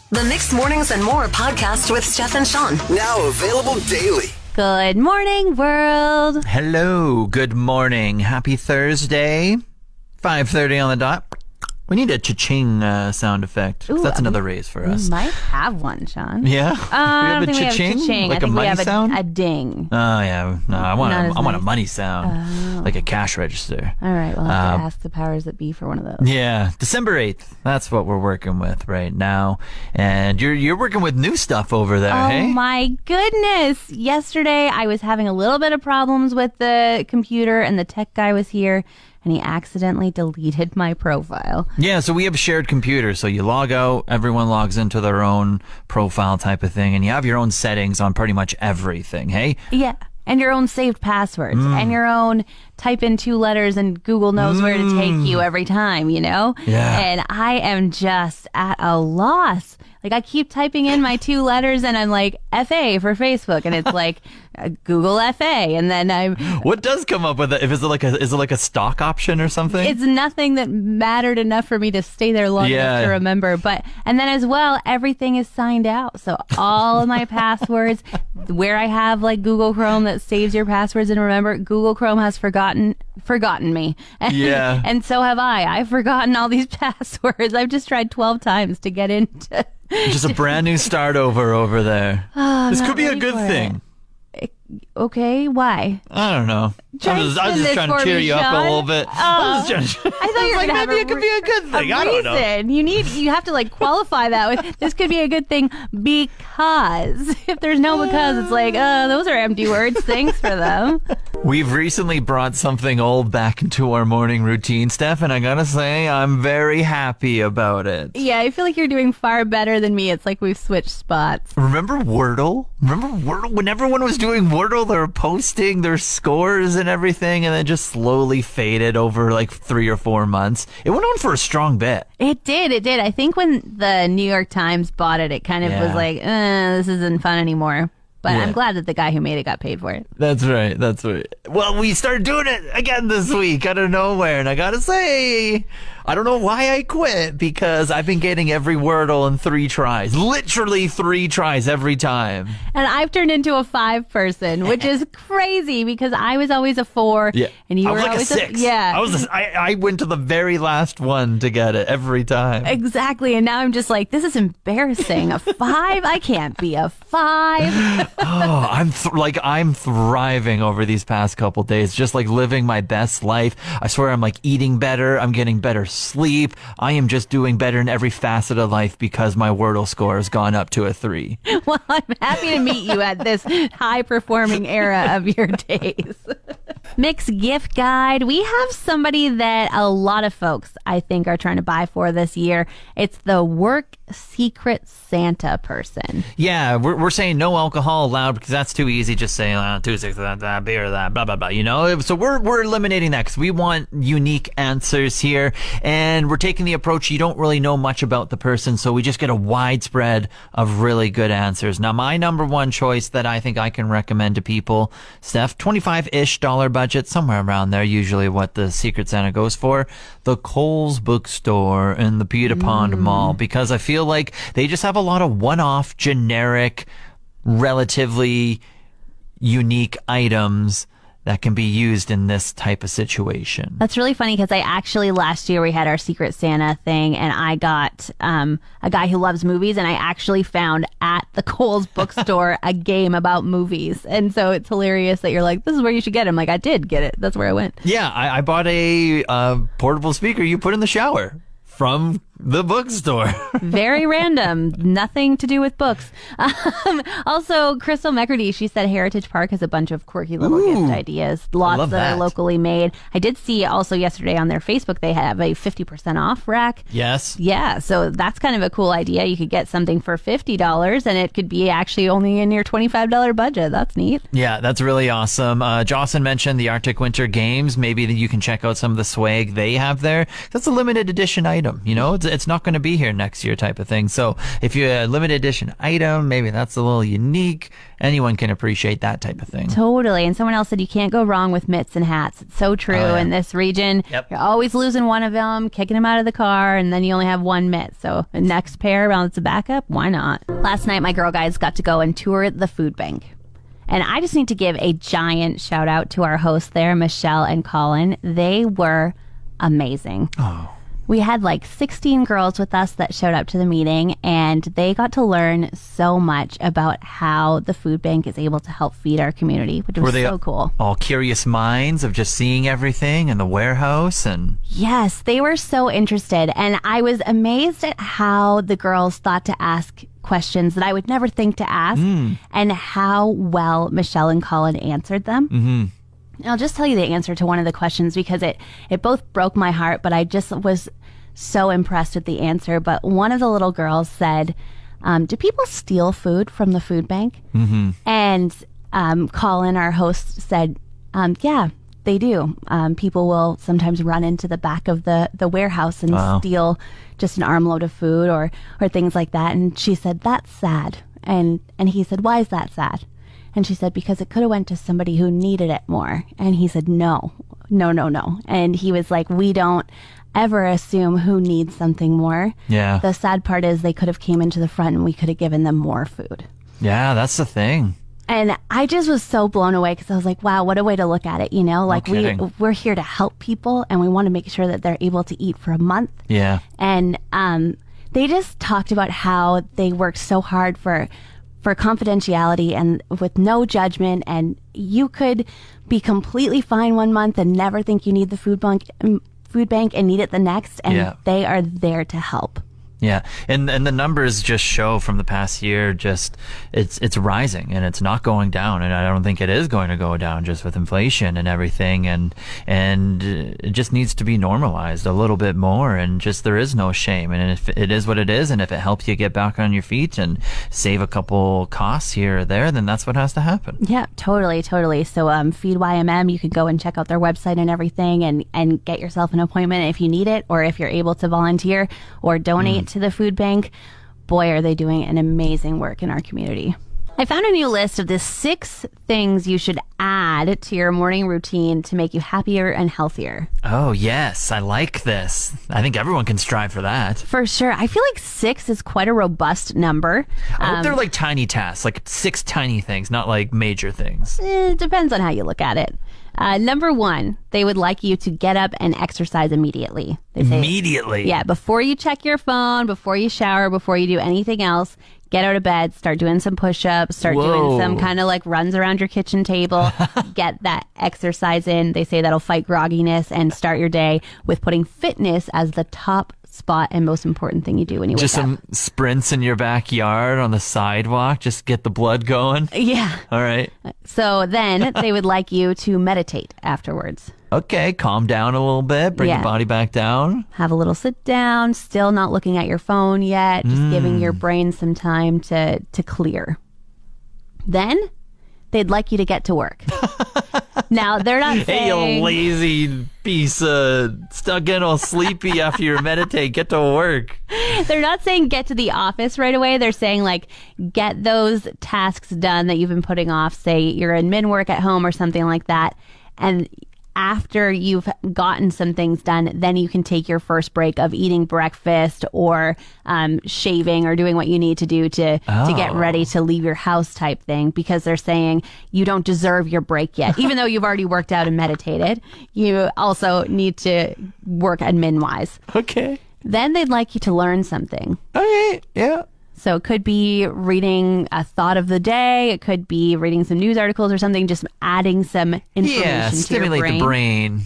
The Mixed Mornings and More podcast with Steph and Shawn. Now available daily. Good morning, world. Hello, good morning. Happy Thursday. 5:30 on the dot. We need a cha-ching sound effect. 'Cause that's another raise for us. We might have one, Shawn. Yeah? We have a cha-ching? Like I think a money we have sound? a ding. Oh, yeah. No, I want a nice. money sound. Like a cash register. All right, we'll have to ask the powers that be for one of those. Yeah, December 8th. That's what we're working with right now. And you're working with new stuff over there, Oh hey? my goodness. Yesterday, I was having a little bit of problems with the computer, and the tech guy was here, and he accidentally deleted my profile. Yeah, so we have a shared computer. So you log out, everyone logs into their own profile type of thing, and you have your own settings on pretty much everything, hey? Yeah. And your own saved passwords and your own type in 2 letters and Google knows where to take you every time, you know? Yeah. And I am just at a loss. Like, I keep typing in my 2 letters and I'm like, FA for Facebook. And it's like Google FA. And then What does come up with it? Is it like a stock option or something? it's nothing that mattered enough for me to stay there long enough to remember. And then as well, everything is signed out. So all of my passwords, where I have like Google Chrome that saves your passwords, and remember, Google Chrome has forgotten me. Yeah. And so have I. I've forgotten all these passwords. I've just tried 12 times to get into. Just a brand new start over there. This could be a good thing. Okay, why? I don't know. I was just trying to cheer you up a little bit. I was just trying to... I thought you were like, gonna have maybe it could be a good thing. I don't know. reason. You have to like qualify that with this could be a good thing because if there's no because, it's like, those are empty words. Thanks for them. We've recently brought something old back into our morning routine, Steph, and I gotta say, I'm very happy about it. Yeah, I feel like you're doing far better than me. It's like we've switched spots. Remember Wordle? When everyone was doing Wordle, they were posting their scores and everything, and then just slowly faded over like 3 or 4 months. It went on for a strong bit. It did. I think when the New York Times bought it, it kind of was like, this isn't fun anymore. But I'm glad that the guy who made it got paid for it. That's right. Well, we started doing it again this week out of nowhere, and I gotta say, I don't know why I quit, because I've been getting every Wordle in 3 tries. Literally 3 tries every time. And I've turned into a 5 person, which is crazy because I was always a 4. Yeah. And you I were was like always a 6. I went to the very last one to get it every time. Exactly. And now I'm just like, this is embarrassing. A 5? I can't be a 5. Oh, I'm thriving over these past couple days, just like living my best life. I swear I'm like eating better. I'm getting better sleep. I am just doing better in every facet of life because my Wordle score has gone up to a 3. Well, I'm happy to meet you at this high performing era of your days. Mixed gift guide. We have somebody that a lot of folks, I think, are trying to buy for this year. It's the work secret Santa person. Yeah, we're saying no alcohol allowed because that's too easy. Just saying 2 6 that beer that blah blah blah. You know, so we're eliminating that because we want unique answers here, and we're taking the approach you don't really know much about the person, so we just get a widespread of really good answers. Now, my number one choice that I think I can recommend to people, Steph, $25-ish budget, somewhere around there. Usually, what the Secret Santa goes for, the Kohl's bookstore in the Peter Pond Mall, because I feel like they just have a lot of one-off, generic, relatively unique items that can be used in this type of situation. That's really funny because I actually, last year we had our Secret Santa thing, and I got a guy who loves movies, and I actually found at the Kohl's bookstore a game about movies. And so it's hilarious that you're like, this is where you should get it. I'm like, I did get it. That's where I went. Yeah, I bought a portable speaker you put in the shower from the bookstore. Very random. Nothing to do with books. Also, Crystal McCurdy, she said Heritage Park has a bunch of quirky little gift ideas. Lots that are locally made. I did see also yesterday on their Facebook, they have a 50% off rack. Yes. Yeah, so that's kind of a cool idea. You could get something for $50 and it could be actually only in your $25 budget. That's neat. Yeah, that's really awesome. Jocelyn mentioned the Arctic Winter Games. Maybe you can check out some of the swag they have there. That's a limited edition item. You know, it's not going to be here next year type of thing. So if you're a limited edition item, maybe that's a little unique. Anyone can appreciate that type of thing. Totally. And someone else said you can't go wrong with mitts and hats. It's so true in this region. Yep. You're always losing one of them, kicking them out of the car, and then you only have one mitt. So the next pair, well, it's a backup. Why not? Last night, my girl guys got to go and tour the food bank. And I just need to give a giant shout out to our hosts there, Michelle and Colin. They were amazing. Oh. We had like 16 girls with us that showed up to the meeting, and they got to learn so much about how the food bank is able to help feed our community, which was so cool. All curious minds of just seeing everything in the warehouse? And yes, they were so interested. And I was amazed at how the girls thought to ask questions that I would never think to ask, and how well Michelle and Colin answered them. Mm-hmm. I'll just tell you the answer to one of the questions because it both broke my heart, but I just was so impressed with the answer. But one of the little girls said, do people steal food from the food bank? Mm-hmm. And Colin, our host, said, yeah, they do. People will sometimes run into the back of the warehouse and steal just an armload of food or things like that. And she said, that's sad. And he said, why is that sad? And she said, because it could have went to somebody who needed it more. And he said, no. And he was like, we don't ever assume who needs something more. Yeah. The sad part is they could have came into the front and we could have given them more food. Yeah, that's the thing. And I just was so blown away because I was like, wow, what a way to look at it. You know, like we're here to help people and we want to make sure that they're able to eat for a month. Yeah. And they just talked about how they worked so hard for confidentiality and with no judgment, and you could be completely fine one month and never think you need the food bank and need it the next, and they are there to help. Yeah, and the numbers just show from the past year, just it's rising and it's not going down, and I don't think it is going to go down just with inflation and everything, and it just needs to be normalized a little bit more, and just there is no shame, and if it is what it is, and if it helps you get back on your feet and save a couple costs here or there, then that's what has to happen. Yeah, totally. So Feed YMM, you can go and check out their website and everything, and get yourself an appointment if you need it, or if you're able to volunteer or donate to the food bank. Boy, are they doing an amazing work in our community. I found a new list of the 6 things you should add to your morning routine to make you happier and healthier. Oh, yes. I like this. I think everyone can strive for that. For sure. I feel like 6 is quite a robust number. I hope they're like tiny tasks, like 6 tiny things, not like major things. It depends on how you look at it. Number 1, they would like you to get up and exercise immediately. They say, immediately? Yeah, before you check your phone, before you shower, before you do anything else, get out of bed, start doing some push-ups, start doing some kind of like runs around your kitchen table, get that exercise in. They say that'll fight grogginess, and start your day with putting fitness as the top spot and most important thing you do when you wake up. Just some sprints in your backyard on the sidewalk, just get the blood going. Yeah. All right. So then they would like you to meditate afterwards. Okay, calm down a little bit, bring your body back down. Have a little sit down, still not looking at your phone yet, just giving your brain some time to clear. Then they'd like you to get to work. Now, they're not saying... Hey, you lazy piece of... Still getting all sleepy after you meditate. Get to work. They're not saying get to the office right away. They're saying, like, get those tasks done that you've been putting off. Say you're in min work at home or something like that. And after you've gotten some things done, then you can take your first break of eating breakfast or shaving or doing what you need to do to get ready to leave your house type thing, because they're saying you don't deserve your break yet. Even though you've already worked out and meditated, you also need to work admin-wise. Okay. Then they'd like you to learn something. All right, yeah. So it could be reading a thought of the day. It could be reading some news articles or something, just adding some information to your brain. Stimulate the brain.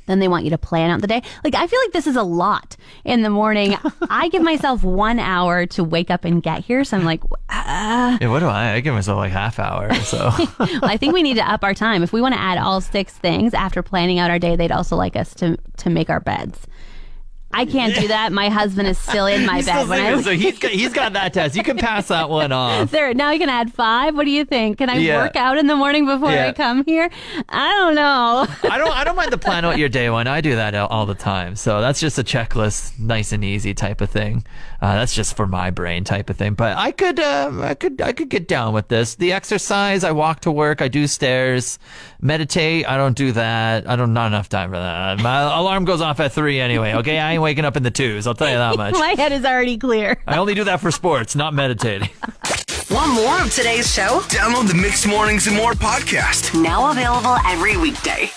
Then they want you to plan out the day. Like, I feel like this is a lot in the morning. I give myself 1 hour to wake up and get here. So I'm like, Yeah, what do I give myself like half hour or so. Well, I think we need to up our time. If we want to add all 6 things after planning out our day, they'd also like us to make our beds. I can't do that. My husband is still in my bed when I leave. So he's got that test. You can pass that one off. There, now you can add 5. What do you think? Can I work out in the morning before I come here? I don't know. I don't mind the plan out your day one. I do that all the time. So that's just a checklist, nice and easy type of thing. That's just for my brain type of thing. But I could get down with this. The exercise, I walk to work, I do stairs, meditate. I don't do that. Not enough time for that. My alarm goes off at 3 anyway. Okay, I ain't waking up in the 2s. I'll tell you that much. My head is already clear. I only do that for sports, not meditating. Want more of today's show? Download the Mixed Mornings and More podcast. Now available every weekday.